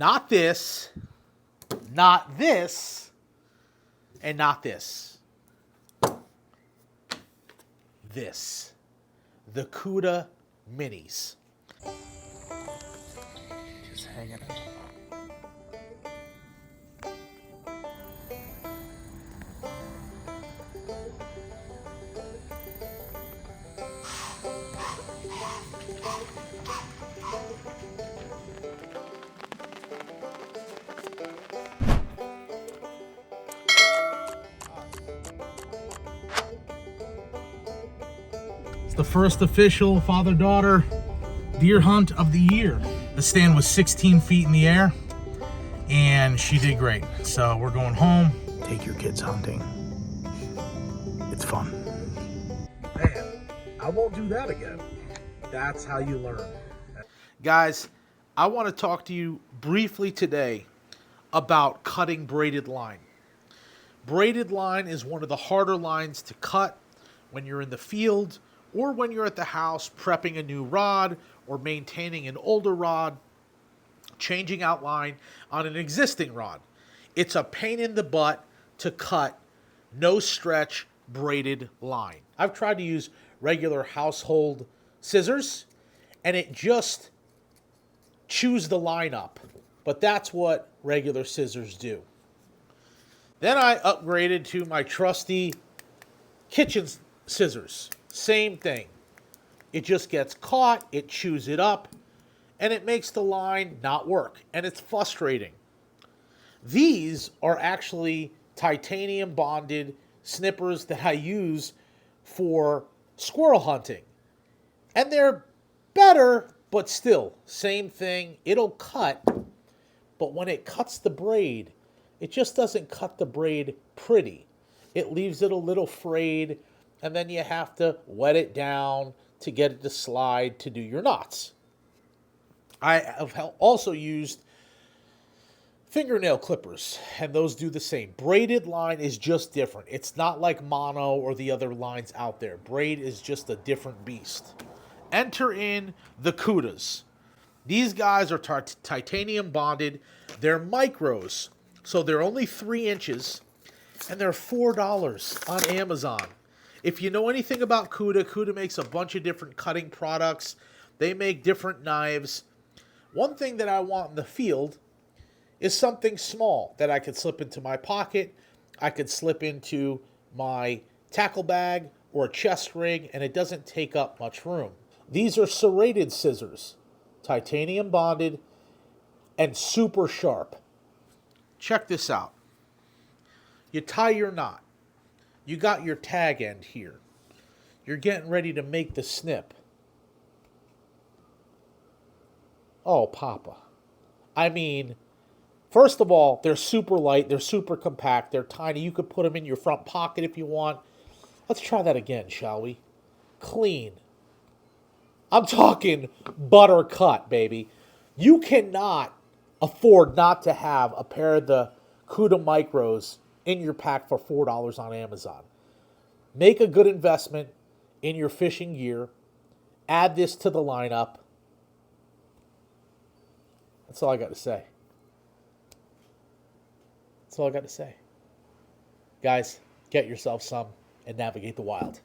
Not this, not this, and not this. This. The Cuda Minis. Just hanging out. It's the first official father-daughter deer hunt of the year. The stand was 16 feet in the air, and she did great. So we're going home. Take your kids hunting. It's fun. Man, I won't do that again. That's how you learn. Guys, I want to talk to you briefly today about cutting braided line. Braided line is one of the harder lines to cut when you're in the field or when you're at the house prepping a new rod or maintaining an older rod, changing out line on an existing rod. It's a pain in the butt to cut no stretch braided line. I've tried to use regular household scissors and it just chews the line up, but that's what regular scissors do. Then I upgraded to my trusty kitchen scissors. Same thing. It just gets caught, it chews it up, and it makes the line not work, and it's frustrating. These are actually titanium bonded snippers that I use for squirrel hunting. And they're better, but still, same thing. It'll cut, but when it cuts the braid, it just doesn't cut the braid pretty. It leaves it a little frayed, and then you have to wet it down to get it to slide to do your knots. I have also used fingernail clippers, and those do the same. Braided line is just different. It's not like mono or the other lines out there. Braid is just a different beast. Enter in the Cudas. These guys are titanium bonded. They're micros, so they're only 3 inches, and they're $4 on Amazon. If you know anything about Cuda, Cuda makes a bunch of different cutting products. They make different knives. One thing that I want in the field is something small that I could slip into my pocket. I could slip into my tackle bag or a chest ring, and it doesn't take up much room. These are serrated scissors, titanium bonded, and super sharp. Check this out. You tie your knot. You got your tag end here. You're getting ready to make the snip. Oh, Papa. I mean, first of all, they're super light. They're super compact. They're tiny. You could put them in your front pocket if you want. Let's try that again, shall we? Clean. I'm talking butter cut, baby. You cannot afford not to have a pair of the Cuda Micros in your pack for $4 on Amazon. Make a good investment in your fishing gear. Add this to the lineup. That's all I got to say. That's all I got to say. Guys, get yourself some and navigate the wild.